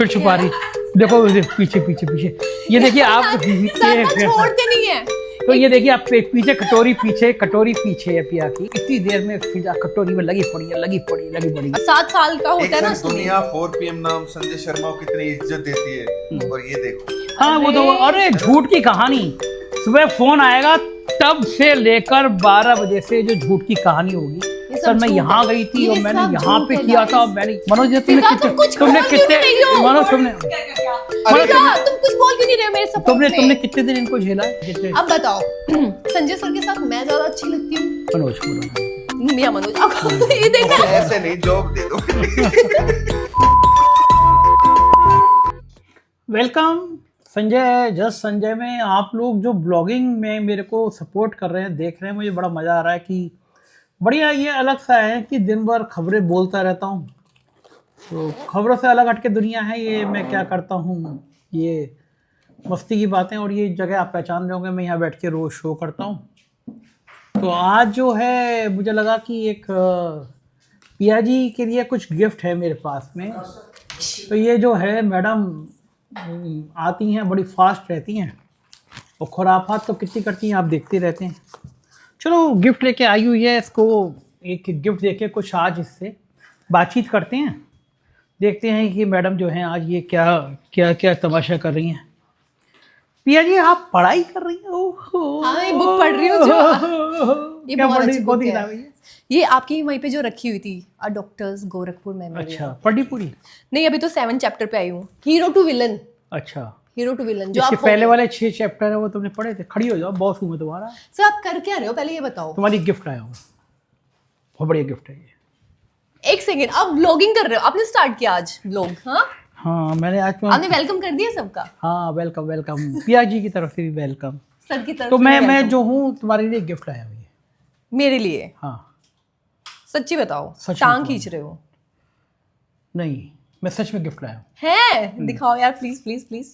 फिर छुपा रही। देखो पीछे पीछे पीछे, ये देखिए आप छोड़ते नहीं है। तो ये देखिए आप पीछे कटोरी पीछे है पिया की, इतनी देर में फिजा कटोरी में लगी पड़ी। 7 साल का होता है ना। दुनिया 4 PM नाम संजय शर्मा को कितनी इज्जत देती है, और ये देखो। हाँ वो तो, अरे झूठ की कहानी, सुबह फोन आएगा तब से लेकर 12 बजे से जो झूठ की कहानी होगी। सर मैं यहाँ गई थी और मैंने यहाँ पे किया था, मैंने मनोज तुमने कितने मनोज तुम कुछ बोल क्यों नहीं रहे मेरे सपोर्ट में? तुमने कितने दिन इनको झेला है? अब बताओ, संजय सर के साथ मैं ज्यादा अच्छी लगती हूँ? मनोज मियां मनोज, अब ये देखा ऐसे नहीं, जॉब दे दो। वेलकम संजय, जस्ट संजय में आप लोग जो ब्लॉगिंग में मेरे को सपोर्ट कर रहे हैं, देख रहे हैं, मुझे बड़ा मज़ा आ रहा है कि बढ़िया, ये अलग सा है कि दिन भर खबरें बोलता रहता हूँ। तो खबरों से अलग हटके दुनिया है ये, मैं क्या करता हूँ, ये मस्ती की बातें, और ये जगह आप पहचान रहे होंगे, मैं यहाँ बैठ के रोज़ शो करता हूँ। तो आज जो है मुझे लगा कि एक पिया जी के लिए कुछ गिफ्ट है मेरे पास में। तो ये जो है मैडम आती हैं, बड़ी फास्ट रहती हैं और खुराफात तो कितनी करती हैं आप देखते रहते हैं। चलो गिफ्ट लेके आई हुई है, इसको एक गिफ्ट देके कुछ आज इससे बातचीत करते हैं, देखते हैं कि मैडम जो हैं आज ये क्या क्या क्या तमाशा कर रही हैं। पिया जी आप पढ़ाई कर रही हो? हाँ, ये बुक पढ़ रही हूँ जो ये क्या बहुत पढ़ अच्छी रही, बुक बहुत है। किताब है ये? ये आपकी वहीं पे जो रखी हुई थी, अ डॉक्टर्स गोरखपुर मेमोरियल। अच्छा, पढ़ी पूरी? नहीं, अभी तो 7 चैप्टर पे आई हूँ। Hero to villain. अच्छा, हीरो टू विलन जो इसके आप पहले वाले 6 चैप्टर है वो तुमने पढ़े थे? खड़ी हो जाओ, बॉस हूँ मैं तुम्हारा। सर आप कर क्या रहे हो, पहले ये बताओ। तुम्हारी गिफ्ट आया हूँ, बहुत बढ़िया गिफ्ट है ये। एक सेकंड, आप व्लॉगिंग कर रहे हो? आपने स्टार्ट किया आज व्लॉग? हाँ मैंने आज आपने वेलकम कर दिया सबका? हाँ वेलकम पिया जी की तरफ से भी वेलकम। सर की तरफ तो से मैं welcome। जो हूँ तुम्हारे लिए गिफ्ट आया हुई है। मेरे लिए? हाँ सच्ची बताओ, सच टांग बताओ। खींच रहे हो? नहीं, मैं सच में गिफ्ट लाया हूँ। है? दिखाओ यार प्लीज प्लीज प्लीज।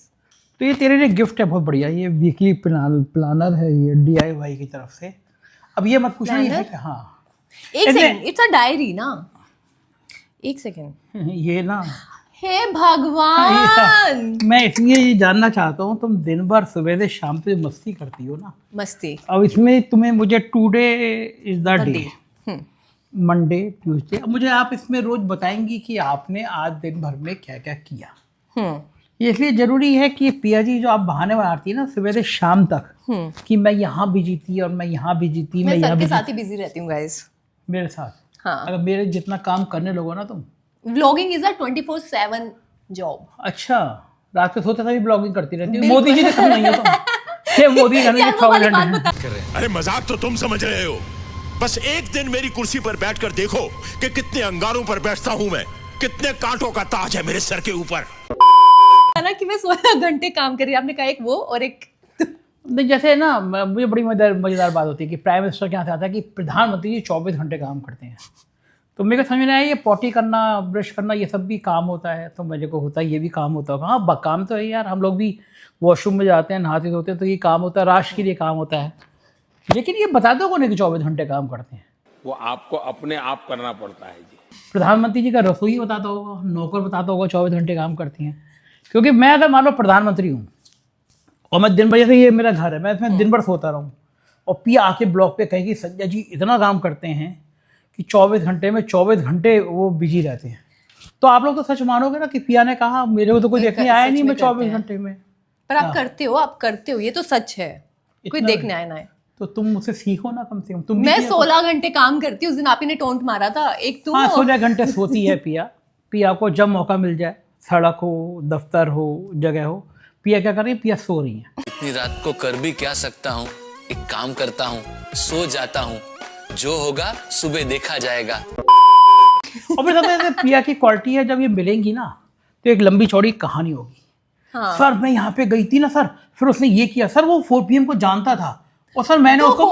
तो ये तेरे लिए गिफ्ट है, बहुत बढ़िया। ये वीकली प्लानर है, ये DIY की तरफ से। अब ये मत पूछना ये है क्या? हाँ एक सेकंड, इट्स अ डायरी ना? एक सेकंड, ये ना, हे भगवान। मैं इसलिए ये जानना चाहता हूँ, तुम दिन भर सुबह से शाम तक मस्ती करती हो ना, मस्ती। अब इसमें तुम्हें मुझे today is the day, Monday Tuesday, अब मुझे आप इसमें रोज बताएंगी कि आपने आज दिन भर में क्या क्या किया। ये इसलिए जरूरी है कि पिया जी जो आप बहाने बनाती है ना सुबह से शाम तक कि मैं यहाँ बिजी थी और मैं यहाँ बिजी थी, मैं यहाँ सर के busy साथ ही बिजी रहती हूँ गाइस। थी। मेरे साथ? हाँ, अगर मेरे जितना काम करने लोगो ना तुम। Vlogging is a 24/7 job. अच्छा, रात को सोते समय ब्लॉगिंग करती रहती है? मोदी जी ने कहा नहीं है तुम? ये मोदी जी ने 24 घंटे। अरे मजाक तो तुम समझ रहे हो, बस एक दिन मेरी कुर्सी पर बैठकर देखो कि कितने अंगारों पर बैठता हूँ मैं, कितने कांटों का ताज है मेरे सर के ऊपर। ना कि मैं 16 घंटे काम कर रही हूँ, आपने कहा एक वो और एक नहीं, जैसे ना मुझे बड़ी मजेदार बात होती है कि प्राइम मिनिस्टर क्या आता है कि प्रधानमंत्री जी 24 घंटे काम करते हैं। तो मेरे को समझ में आया ये पॉटी करना, ब्रश करना, ये सब भी काम होता है। तो मुझे को होता है ये भी काम होता होगा। हाँ काम तो है यार, हम लोग भी वॉशरूम में जाते हैं, नहाते धोते हैं, तो ये काम होता है, राष्ट्र के लिए काम होता है। लेकिन ये बता दो कौन है कि 24 घंटे काम करते हैं? वो आपको अपने आप करना पड़ता है जी। प्रधानमंत्री जी का रसोई बताता होगा, नौकर बताता होगा 24 घंटे काम करती हैं। क्योंकि मैं अगर मान लो प्रधानमंत्री हूँ और मैं दिन भर, जैसे ये मेरा घर है, मैं इसमें दिन भर सोता रहूँ और पिया आके ब्लॉग पे कहेगी संजय जी इतना काम करते हैं कि 24 घंटे में 24 घंटे वो बिजी रहते हैं, तो आप लोग तो सच मानोगे ना कि पिया ने कहा मेरे को तो कोई देखने आया नहीं मैं 24 घंटे में। पर आप करते हो, ये तो सच है, कोई देखने आया ना है। तो तुम मुझसे सीखो ना कम से कम। तुम मैं 16 घंटे काम करती हूँ, उस दिन आप ही ने टोंट मारा था एक तुम। हाँ 16 घंटे सोती है पिया। पिया को जब मौका मिल जाए, सड़क हो, दफ्तर हो, जगह हो, पिया क्या कर रही है? पिया सो रही है। इतनी रात को कर भी क्या सकता हूँ, एक काम करता हूँ, सो जाता हूँ, जो होगा सुबह देखा जाएगा। और फिर सबसे ज्यादा पिया की क्वालिटी है, जब ये मिलेंगी ना तो एक लंबी चौड़ी कहानी होगी। हाँ। सर मैं यहाँ पे गई थी ना सर, फिर उसने ये किया सर, वो 4 PM को जानता था, और सर मैंने तो उसको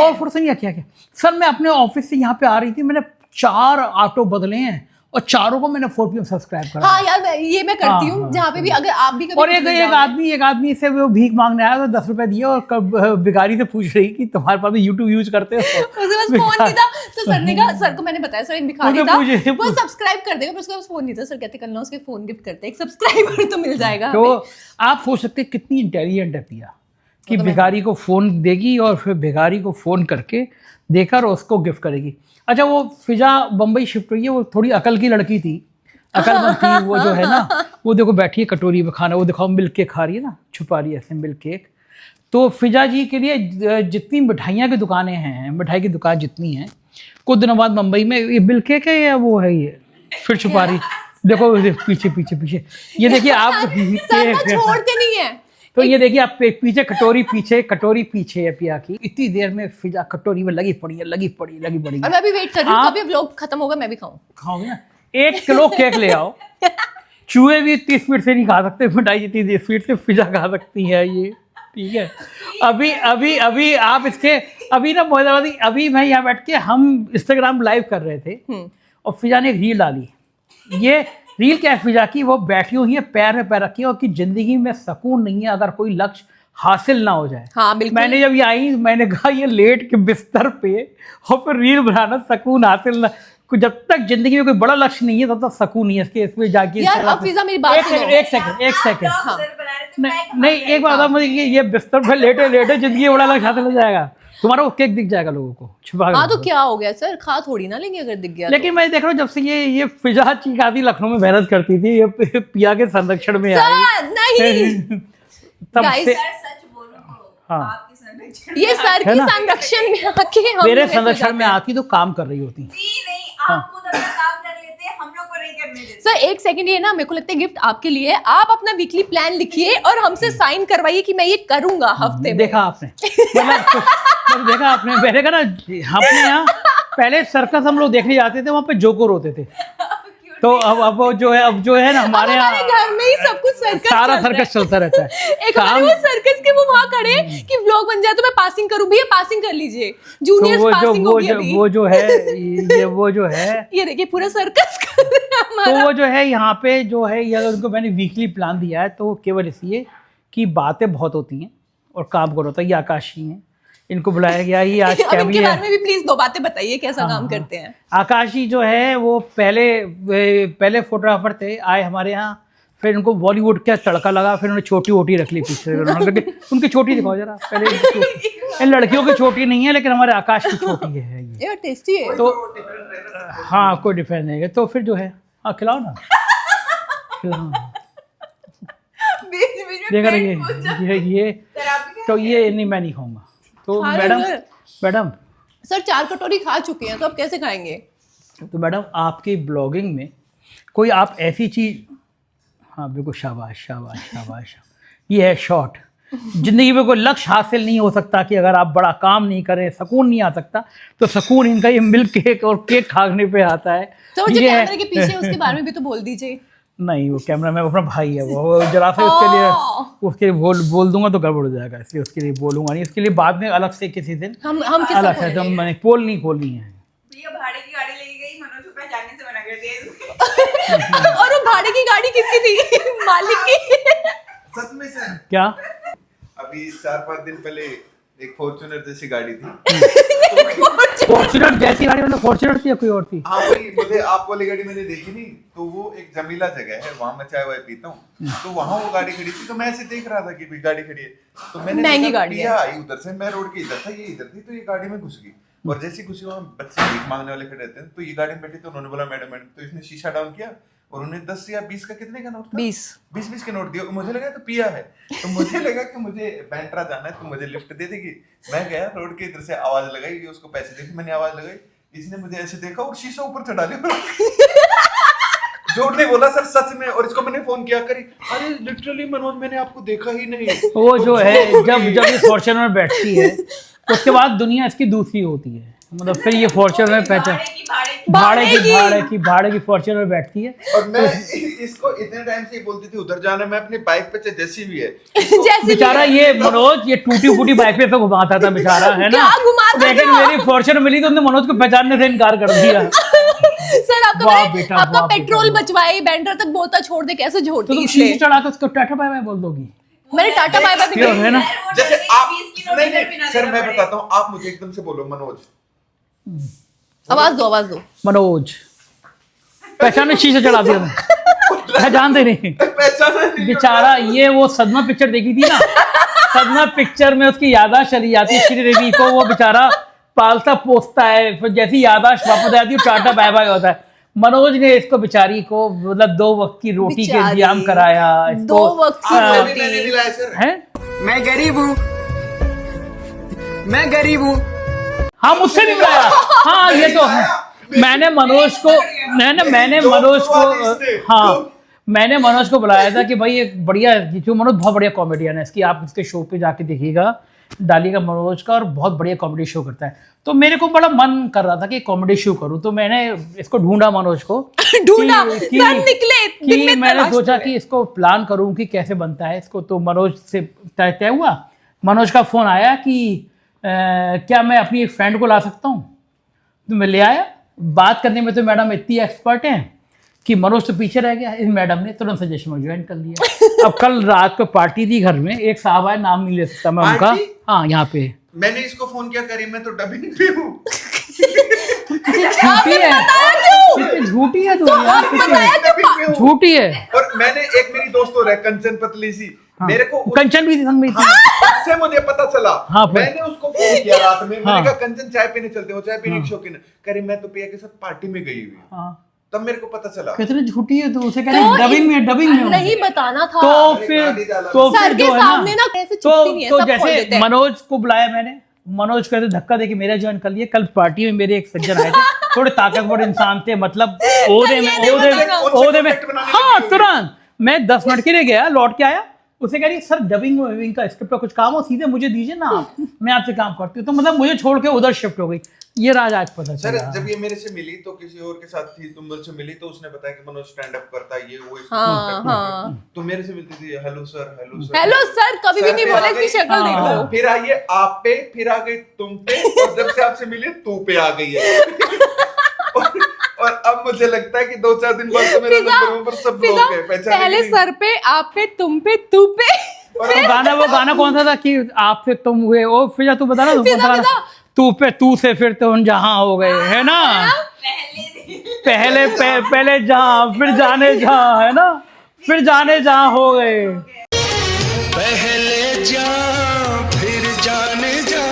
और फिर उसने क्या किया सर मैं अपने ऑफिस से यहाँ पे आ रही थी, मैंने 4 ऑटो बदले हैं और चारों को मैंने 4 PM सब्सक्राइब करा। हाँ यार ये मैं करती हाँ, हूँ, हाँ, जहाँ पे भी अगर आप भी कभी और एक आदमी से वो भीख मांगने आया तो 10 रुपए दिए और भिखारी से पूछ रही कि तुम्हारे पास यूट्यूब यूज करते हो? उसके पास फोन नहीं था, तो सर ने कहा, सर को मैंने बताया सर एक भिखारी था वो सब्सक्राइब कर देगा, पर उसके पास फोन नहीं था। सर कहते कल ना उसके फोन गिफ्ट करते, एक सब्सक्राइबर तो मिल जाएगा। तो आप सोच सकते कितनी इंटेलिजेंट है पिया कि भिखारी को फोन देगी और फिर भिखारी को फोन करके देकर उसको गिफ्ट करेगी। अच्छा, वो फिजा बम्बई शिफ्ट हुई है, वो थोड़ी अकल की लड़की थी, अकलमंद थी वो, जो है ना वो देखो बैठी है कटोरी में खाना, वो देखो मिल्क केक खा रही है ना, छुपा रही है ऐसे मिल्क केक। तो फिजा जी के लिए जितनी मिठाइयाँ की दुकानें हैं, मिठाई की दुकान जितनी हैं, कुछ दिनों बाद मुंबई में ये मिल्क केक है या वो है, ये फिर छुपा रही, देखो पीछे पीछे पीछे, ये देखिए आप छोड़ते नहीं है। तो ये देखिए आप पीछे कटोरी पीछे है पिया की। इतनी देर में फिजा कटोरी में लगी पड़ी है। और मैं भी वेट कर रही हूँ कभी व्लॉग खत्म होगा मैं भी खाऊंगी ना। 1 किलो केक ले आओ, चूहे भी इतनी स्पीड से नहीं खा सकते मिठाई जितनी स्पीड से फिजा खा सकती है ये, ठीक है। अभी आप इसके अभी ना मोहम्मदाबादी, अभी मैं यहाँ बैठ के हम इंस्टाग्राम लाइव कर रहे थे और फिजा ने एक रील डाली। ये रील क्या है फिजा की, वो बैठी हुई है पैर में पैर रखी है और कि जिंदगी में सुकून नहीं है अगर कोई लक्ष्य हासिल ना हो जाए। हाँ, बिल्कुल। मैंने जब ये आई मैंने कहा ये लेट के बिस्तर पे और फिर रील बनाना, सुकून हासिल ना, जब तक जिंदगी में कोई बड़ा लक्ष्य नहीं है तब तक सुकून नहीं है। इसमें जाके यार अब फिजा मेरी बात सुनो। एक सेकंड हाँ। नहीं एक बात मुझे, ये बिस्तर पे लेटे जिंदगी में बड़ा लक्ष्य हासिल हो जाएगा, तुम्हारा वो केक दिख जाएगा लोगों को छुपा। हाँ तो क्या हो गया सर, खा थोड़ी ना लेंगे अगर दिख गया। लेकिन मैं देख रहा हूँ जब से ये फिजा चीकाती लखनऊ में मेहनत करती थी, ये पिया के संरक्षण में आई नहीं तब से। हाँ, ये सर की संरक्षण में आके मेरे संरक्षण में आती तो काम कर रही होती। आप खुद अपना काम कर लेते हैं, हम लोग को नहीं करने देते। सर एक सेकंड, ये ना मेरे को लगता है गिफ्ट आपके लिए। आप अपना वीकली प्लान लिखिए और हमसे साइन करवाइए कि मैं ये करूंगा हफ्ते में। देखा आपने देखा आपने, मैंने कहा ना हमने यहाँ पहले सर्कस हम लोग देखने जाते थे, वहाँ पे जोकर होते थे, तो अब जो है ना हमारे यहाँ घर में ही सब कुछ सर्कस, सारा सर्कस चलता रहता है। एक हमारे वो सर्कस के वो वहाँ खड़े कि व्लॉग बन जाए तो मैं पासिंग करूं, भैया पासिंग कर लीजिए, जूनियर्स पासिंग होगी अभी। वो जो है ये देखिए पूरा सर्कस कर रहे हैं हमारा। तो वो जो है यहाँ पे जो है ये उनको मैंने वीकली प्लान दिया है, तो केवल इसलिए कि बातें बहुत होती हैं और काम करो होता है। ये आकाशी हैं, इनको बुलाया गया। ये आज क्या इनके बारे में भी प्लीज 2 बातें बताइए, कैसा काम करते हैं। आकाशी जो है वो पहले फोटोग्राफर थे, आए हमारे यहाँ, फिर उनको बॉलीवुड का तड़का लगा, फिर उन्होंने छोटी वोटी रख ली पीछे। उनकी छोटी दिखाओ जरा पहले। लड़कियों की छोटी नहीं है लेकिन हमारे आकाश की छोटी है ये टेस्टी है तो हाँ कोई डिफरेंस नहीं है। तो फिर जो है हाँ खिलाओ ना, खिलाओ। देखा ये तो ये नहीं, मैं नहीं खाऊंगा। तो मैडम सर 4 कटोरी खा चुके हैं तो अब कैसे खाएंगे? तो मैडम आपकी ब्लॉगिंग में कोई आप ऐसी चीज, हाँ बिल्कुल, शाबाश। ये है शॉर्ट। जिंदगी में कोई लक्ष्य हासिल नहीं हो सकता कि अगर आप बड़ा काम नहीं करें, सुकून नहीं आ सकता, तो सुकून इनका ये मिल्क केक और केक खाने पे आता है। तो जो कैमरे के पीछे उसके बारे में भी तो बोल दीजिए। नहीं वो कैमरा मैन अपना भाई है, वो जरा से उसके लिए बोल दूंगा तो गड़बड़ हो जाएगा, इसलिए उसके लिए बोलूंगा नहीं। इसके लिए बाद में अलग से किसी दिन हम अलग से तो मैंने पोल नहीं खोलनी है। भाड़े की गाड़ी लेके गई, मनोज को पहचानने से मना कर दिया। और वो भाड़े की गाड़ी किसकी थी? मालिक की। सच में सर क्या? अभी 4-5 दिन पहले एक फॉर्च्यूनर जैसी गाड़ी थी। फॉर्च्यूनर जैसी गाड़ी मतलब फॉर्च्यूनर थी या कोई और थी? हाँ वही, मुझे आप वाली गाड़ी मैंने देखी नहीं, तो वो एक जमीला जगह है, वहाँ मैं चाय वाय पीता हूँ, तो वहाँ वो गाड़ी खड़ी थी, तो मैं ऐसे देख रहा था कि भाई गाड़ी खड़ी है, तो मैंने महंगी गाड़ी है। आई उधर से, मैं रोड के इधर था, ये इधर थी, तो ये गाड़ी में घुस गई। और जैसी घुसी वहाँ बच्चे भीख मांगने वाले खड़े रहते हैं, तो ये गाड़ी में बैठी, तो उन्होंने बोला मैडम, तो इसने शीशा डाउन किया और उन्हें 10 या 20 का, कितने का नोट था? 20 के नोट दिया। मुझे लगा तो पिया है, तो मुझे लगा कि मुझे बैंड्रा जाना है, तो मुझे लिफ्ट दे देगी। मैं गया रोड के इधर से, आवाज लगाई, उसको पैसे देखे, मैंने आवाज लगाई, इसने मुझे ऐसे देखा और शीशा ऊपर चढ़ा लिया। जोड़ ने बोला सर सच में, और इसको मैंने फोन किया करी, अरे लिटरली मनोज मैंने आपको देखा ही नहीं। वो जो है जब ये फॉर्च्यूनर में बैठती है तो उसके बाद दुनिया इसकी दूसरी होती है, मतलब फिर ये फॉर्च्यूनर में पहचान भाड़े की फॉर्च्यूनर में बैठती है। और मैं इसको इतने टाइम से बोलती थी उधर जाना, मैं अपनी बाइक पे जैसी भी है बेचारा ये मनोज ये टूटी फूटी बाइक पे घुमाता था बेचारा, है ना, लेकिन मेरी फॉर्च्यूनर मिली तो उन्होंने मनोज को पहचानने से इनकार कर दिया। सर आपका वाह मैंने बेटा, आपका वाह बेटा, पेट्रोल वाह। बचवाए, बैंटर तक बोलता छोड़ दे, कैसे तो छोड़ती तुम इसलिए। शीशे चढ़ा के उसको टाटा बाय बाय बोल दोगी? मैंने टाटा बाय बाय भी क्यों, करी। है ना? जैसे आप नहीं नहीं नहीं सर मैं बताता हूँ, आप मुझे एकदम से बोलो मनोज, आवाज दो, आवाज दो। मनोज, पहचाने शीशे चढ़ा दिया पहचानते नहीं पहचाना नहीं बेचारा। ये वो सदमा पिक्चर देखी थी ना, सदमा पिक्चर में उसकी याददाश्त चली जाती है श्रीदेवी को, वो बेचारा पालता पोसता है, फिर जैसी याददाश्त वापस आती है टाटा बाय बाय होता है। मनोज ने इसको बेचारी को मतलब 2 वक्त की रोटी के बेचारी, इंतजाम कराया इसको। 2 वक्त की आपको भी रोटी। मैंने दिलाया सर। है मैं गरीब हूँ, मैं गरीब हूँ। हाँ, मुझसे नहीं मिलाया। हाँ ये तो है। मैंने मनोज को मैंने मनोज को बुलाया था कि भाई एक बढ़िया, जो मनोज बहुत बढ़िया कॉमेडियन है, इसकी आप इसके शो पे जाके देखिएगा, डालिएगा मनोज का, और बहुत बढ़िया कॉमेडी शो करता है। तो मेरे को बड़ा मन कर रहा था कि कॉमेडी शो करूं, तो मैंने इसको ढूंढा मनोज को ढूंढा, कि- सर निकले दिन में मैंने तलाश सोचा में। कि इसको प्लान करूं कि कैसे बनता है इसको। तो मनोज से तय हुआ, मनोज का फोन आया कि क्या मैं अपनी एक फ्रेंड को ला सकता हूं? तो मैं ले आया। बात करने में तो मैडम इतनी एक्सपर्ट हैं कि मनोज तो पीछे रह गया। इस मैडम ने तुरंत सजेशन में ज्वाइन कर लिया। अब कल रात को पार्टी थी घर में, एक साहब आए, नाम नहीं ले सकता मैं उनका। पार्टी? हाँ, यहाँ पे मैंने इसको फोन किया, करी मैं तो डबिंग पे हूँ। झूठी है, कितनी झूठी है तू यार, डबिंग पे हूँ। झूठी है। और मैंने एक मेरी दोस्त और है कंचन पतली सी, मेरे को कंचन भी थी संग में थी। उससे मुझे पता चला। हाँ, फिर? मैंने उसको फोन किया रात में, मैंने हाँ। कहा कंचन चाय पीने चलते हो, चाय पीने की शौकीन है। करी मैं तो पिया के साथ पार्टी में गई हुई हूँ। हाँ, तब मेरे को पता चला। कितनी झूठी है तू, उसे कह तो रही डबिंग में, डबिंग में हूँ। नहीं बताना था। तो अरे फिर गाली डाला। सर के जो है सामने ना ऐसे चुपती नहीं है, तो सब खोल जैसे देते हैं। मनोज को बुलाया मैंने, मनोज को ऐसे धक्का देके मेरा ज्वाइन कर लिया। कल पार्टी में मेरे एक सज्जन आए थे, थोड़े ताकतवर इंसान थे, मतलब ओहदे में contact बनाने हाँ लगी तुरंत। मैं 10 मिनट के लिए गया, लौट के आया, उसे कह रही सर डबिंग वबिंग का स्क्रिप्ट का कुछ काम हो, सीधे मुझे दीजिए ना आप, मैं आपसे काम करती हूँ। तो मतलब मुझे छोड़ के उधर शिफ्ट हो गई। ये राज आज पता सर चला। जब ये मेरे से मिली तो किसी और के साथ थी, तुम मुझसे मिली तो उसने बताया कि मनोज स्टैंड अप करता है, ये वो इसको हाँ, contact हाँ। करते। तो मेरे से मिलती थी, hello sir, hello sir. Hello sir कभी भी सर नहीं पे बोला, आ इसकी गई, शक्ल हाँ। देखो। फिर आइए आप पे, फिर आ गई तुम पे, और जब से आपसे मिले तू पे आ गई है। और अब मुझे लगता है कि 2-4 दिन बाद तो मेरा नंबर पर सब फिजा, लोग है पहचाने पहले के लिए। सर पे, आप पे, तुम पे, तू पे। वो गाना कौन सा था कि आपसे तुम हुए, ओ फिजा तू बता ना, तू फिजा, बता फिजा। ना। तू पे, तू से फिर तो हम जहां हो गए, है ना? पहले जहां, फिर जाने जहां, है ना? फिर जाने जहां हो गए। पहले जा, फिर जाने जा,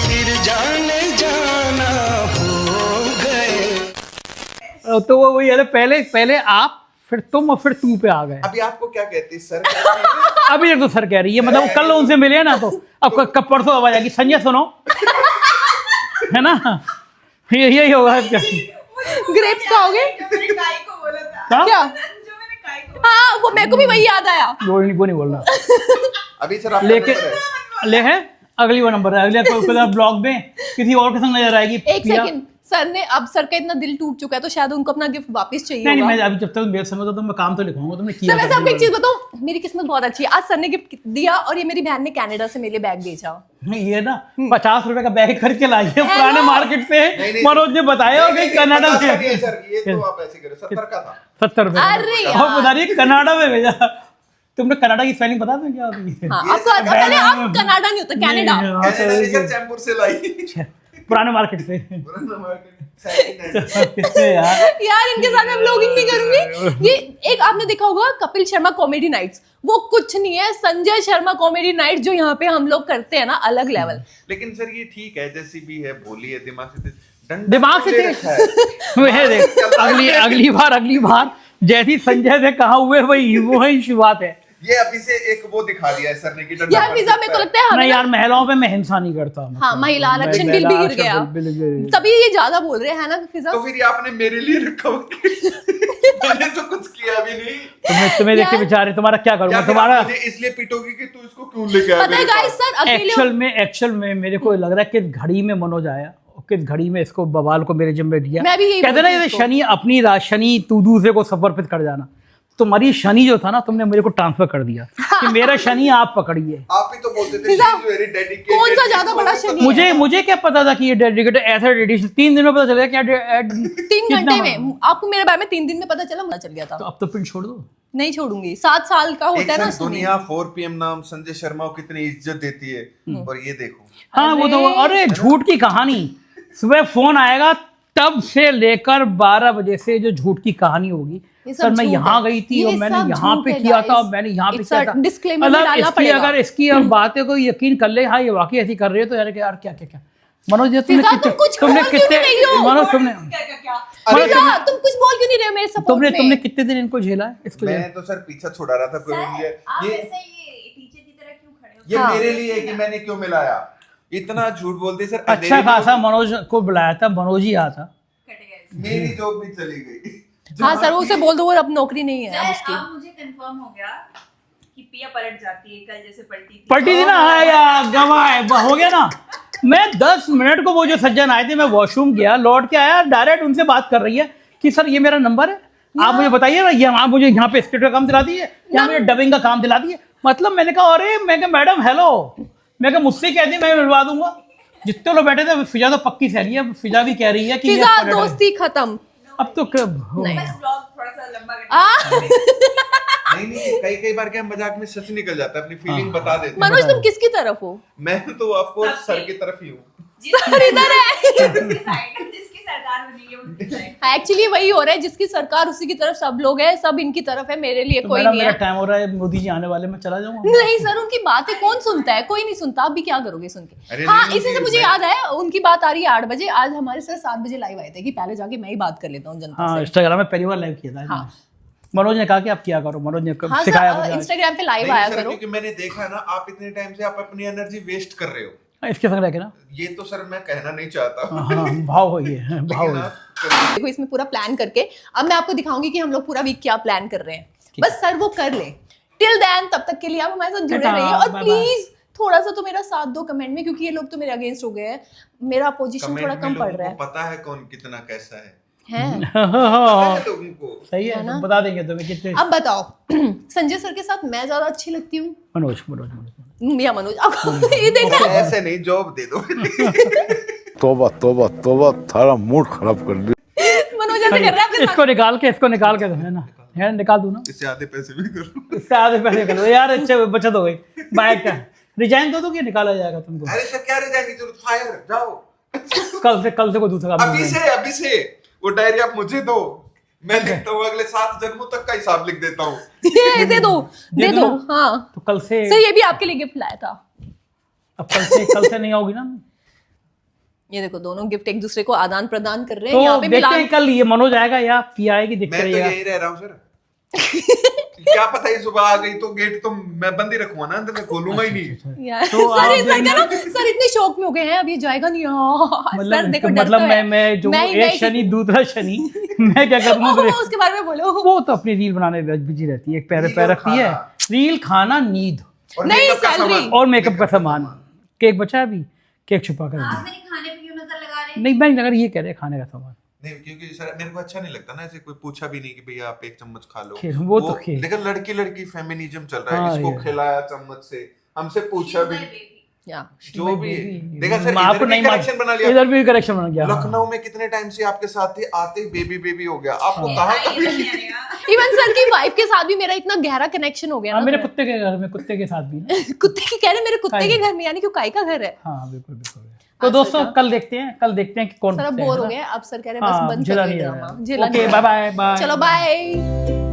फिर जाने जाना हो गए। तो वो वही है, पहले आप, फिर तुम, और फिर तू पे आ गए। अभी आपको क्या कहती है सर? कहती है? अभी एक तो सर कह रही है, मतलब कल उनसे मिले ना, तो अब कब परसों आवाज आएगी, संजय सुनो, है ना? यही होगा। ग्रेप्स खाओगे? जो मैंने काई को बोला था। क्या? क्या? जो मैंने काई को हाँ वो मेरे को भी वही याद आया। वो नहीं बोलना। अभी सर आप लेके ले है अगली वो नंबर है, अगले ब्लॉग में किसी और के संग नजर आएगी। एक सेकंड, सर ने, अब सर का इतना दिल टूट चुका है तो शायद उनको अपना गिफ्ट वापस चाहिए नहीं, होगा। मैं अभी जब तक मेरे समय तो मैं काम तो लिखूंगा, तुमने किया सर वैसे था, आपको एक चीज बताऊं, मेरी किस्मत बहुत अच्छी है। आज सर ने गिफ्ट दिया और ये मेरी बहन ने कनाडा से मेरे लिए बैग भेजा। ये ना 50 रुपए का बैग खरीद के लाई है पुराने मार्केट से। नहीं, मनोज ने बताया कि कनाडा से सर ये तो आप ऐसे करो, 70 का था। 70 रुपए। अरे और बता रही है कनाडा में भेजा। तुमने कनाडा की स्पेलिंग बता दो क्या होती है? हाँ, आपको पहले आप कनाडा नहीं होता, कनाडा। हाँ, कनाडा से सर चैम्बूर से लाई। पुराने मार्केट से। यार यार इनके साथ मैं व्लॉगिंग नहीं करूंगी। ये एक आपने देखा होगा कपिल शर्मा कॉमेडी नाइट्स, वो कुछ नहीं है संजय शर्मा कॉमेडी नाइट जो यहाँ पे हम लोग करते हैं ना, अलग लेवल। लेकिन सर ये ठीक है, जैसी भी है, बोली है, दिमाग से ले तेज। रखा है। वह देख, अगली बार जैसी संजय से कहा हुए वही शुरुआत है। ये अभी से एक वो दिखा दिया है सर ने कि डंडा यार मार पिज्जा सकता मेरे को है। लगता है हमें नहीं ना- यार, महिलाओं पे मैं हिंसा नहीं करता। हाँ महिला आरक्षण बिल भी गिर गया, तभी ये ज्यादा बोल रहे हैं ना फिजा। तो फिर ये आपने मेरे लिए रखा होगा। मैंने तो कुछ किया भी नहीं। तुम्हें देख के यार- बेचारे तुम्हारा क्या क्या करूंगा फिर तुम्हारा। आप मुझे इसलिए पिटोगी कि तू इसको क्यों लेके आया पता है मेरे गाइस, पास? सर अकेले एक्चुअल में मेरे को लग रहा है कि घड़ी में मनोज आया और किस घड़ी में इसको बवाल को मेरे जिम्मे दिया। मैं भी यही कहते ना बोलती हूँ ये शनि अपनी शनि तू दूसरे को समर्पित कर जाना। तुम्हारी शनि जो था ना, तुमने मेरे को ट्रांसफर कर दिया कि मेरा शनि आप पकड़िए। आप ही तो बोलते थे सीधा, she is very dedicated, कौन सा ज्यादा बड़ा शनि है? मुझे क्या पता था कि ये डेडिकेटेड ऐसा डेडिकेशन 3 दिन में पता चल गया क्या 3 घंटे में आपको मेरे बारे में 3 दिन में पता चल गया था। तो अब तो पिन छोड़ दो। नहीं छोड़ूंगी, 7 साल का होता है ना। दुनिया 4 PM नाम संजय शर्मा को कितनी इज्जत देती है, और ये देखो। हाँ वो तो, अरे झूठ की कहानी, सुबह फोन आएगा तब से लेकर 12 बजे से जो झूठ की कहानी होगी, सर मैं यहाँ गई थी और मैंने यहाँ पे किया था और मैंने यहाँ पे किया था, मतलब अगर इसकी अब बातें कोई यकीन कर ले, हाँ ये वाकई ऐसी कर रही है, तो यार क्या क्या मनोज जी तुमने कितने मनोज तुमने तुम कुछ बोल क्यों नहीं रहे हो मेरे सपोर्ट में? तुमने कितने दिन इनको झेला है इसको? मैं तो सर पीछा छुड़ा रहा था कोई ये टीचर की तरह क्यों खड़े हो? ये मेरे लिए है कि मैंने क्यों मिलाया, इतना झूठ बोलते सर। अच्छा खासा मनोज को बुलाया था, मनोज ही आया था, मेरी जॉब भी चली गई। हाँ सर उसे बोल दो, वो अब नौकरी नहीं है अब उसकी। अब मुझे कंफर्म हो गया कि पिया पलट जाती है, कल जैसे पलटी थी ना। हाँ यार गवाह हो गया ना। मैं 10 मिनट को वो जो सज्जन आए थे, मैं वॉशरूम गया, लौट के आया, डायरेक्ट उनसे बात कर रही है कि सर ये मेरा नंबर है, आप मुझे बताइए ना, ये आप मुझे यहाँ पे स्क्रिप्ट का काम दिला दिए, यहाँ मुझे डबिंग का काम दिला दिए। मतलब मैंने कहा अरे, मैं कहा मैडम हेलो, मैं कहा मुझसे कह दी मैं मिलवा दूंगा। जितने लोग बैठे थे, फिजा तो पक्की सहेली है, फिजा भी कह रही है कि फिजा दोस्ती खत्म। अब तो थोड़ा सा लंबा नहीं कई बार क्या मजाक में सच निकल जाता है, अपनी फीलिंग बता देते हैं। मनोज तुम किसकी तरफ हो? मैं तो ऑफ कोर्स सर की तरफ ही हूँ। सर इधर है। जिसकी सरकार बनेगी उसकी साइड। एक्चुअली वही हो रहा है, जिसकी सरकार उसी की तरफ सब लोग हैं, सब इनकी तरफ है, मेरे लिए कोई नहीं है। मेरा टाइम हो रहा है, मोदी जी आने वाले, मैं चला जाऊंगा। नहीं सर उनकी बातें कौन सुनता है, कोई नहीं सुनता। आप भी क्या करोगे सुन के? हाँ इसी से मुझे याद है, उनकी बात आ रही है 8 बजे। आज हमारे सर 7 बजे लाइव आए थे कि पहले जाके मैं ही बात कर लेता हूँ जनता से। इंस्टाग्राम में पहली बार लाइव किया था। हाँ मनोज ने कहा कि आप क्या करो, मनोज ने सिखाया मुझे इंस्टाग्राम पे लाइव आया करो। क्योंकि मैंने देखा ना, आप इतने टाइम से आप अपनी एनर्जी वेस्ट कर रहे हो इसके संग रह के ना। ये तो सर मैं कहना नहीं चाहता। हाँ भाव हो ये भाव। देखो इसमें पूरा प्लान करके अब मैं आपको दिखाऊंगी कि हम लोग पूरा वीक क्या प्लान कर रहे हैं। बस सर वो कर ले। टिल देन तब तक के लिए आप हमारे साथ जुड़े रहिए, और प्लीज थोड़ा सा तो मेरा साथ दो कमेंट में, क्योंकि ये लोग तो मेरे अगेंस्ट हो गए हैं। मेरा पोजीशन थोड़ा कम पड़ रहा है। पता है कौन कितना कैसा है। सही है ना? बता देंगे तुम्हें कितने। अब बताओ संजय सर के साथ मैं ज्यादा अच्छी लगती हूँ मनोज या मनोज? अब ये देखना ऐसे नहीं, जॉब दे दो। तोबा तोबा तोबा, थारा मूड खराब कर दिया। मनोज ऐसे कर रहा है। इसको निकाल के है ना, है निकाल दूं ना, इससे आधे पैसे भी करो, इससे आधे पैसे कर लो यार। अच्छे बचत हो गई। बाइक का रिजाइन दो तो क्या निकाला जाएगा तुमको? अरे सर क्या रिजाइन की जरूरत, फायर जाओ। कल से कोई दूसरा काम अभी से वो डायरी आप मुझे दो, मैं लिखता हूँ, अगले 7 जन्मों तक का हिसाब लिख देता हूँ। ये दे दो। हाँ तो कल से सर ये भी आपके लिए गिफ्ट लाया था। अब कल से नहीं आओगी ना? ये देखो दोनों गिफ्ट एक दूसरे को आदान प्रदान कर रहे हैं। तो यहाँ पे देखते हैं कल ये मनोज आएगा या पिया आएगी, देखते मैं तो रहिएगा। यही रह रहा हूँ सर। क्या पता ये सुबह आ गई तो गेट तो मैं बंद ही रखूंगा ना, अंदर मैं खोलूंगा ही नहीं। यार तो सर इतने शौक में हो गए हैं, अब ये जाएगा नहीं। सर देखो मतलब मैं जो एक शनि दूसरा शनि, मैं क्या करूँगा उसके बारे में बोलो। वो तो अपनी रील बनाने में बिजी रहती है, एक पैर रखती है, रील, खाना, नींद नहीं सैलरी और मेकअप का सामान। केक बचा है अभी, केक छुपा कर आप मेरे खाने पे क्यों नजर लगा रहे हैं? नहीं, मैं अगर ये कह रहे खाने का सामान नहीं, क्योंकि सर मेरे को अच्छा नहीं लगता ना, ऐसे कोई पूछा भी नहीं कि भैया आप 1 चम्मच खा लो। वो तो लेकिन लड़की फेमिनिज्म चल रहा है, इसको खिलाया चम्मच से, हमसे पूछा भी, जो भी देखा सर, आपको नहीं करेक्शन बना लिया, इधर भी करेक्शन बना गया। लखनऊ में कितने टाइम से आपके साथ थे, आते ही बेबी हो गया, आपको कहा इवन सर की वाइफ के साथ भी मेरा इतना गहरा कनेक्शन हो गया। मेरे कुत्ते के घर में, कुत्ते के साथ भी कुत्ते की कह रहे, मेरे कुत्ते के घर में, यानी कि काई का घर है। हाँ बिल्कुल। तो दोस्तों कल देखते हैं कि कौन सर अब बोर हो गए, अब सर कह रहे हैं बस बंद कर दो ड्रामा। Okay bye bye. चलो बाय।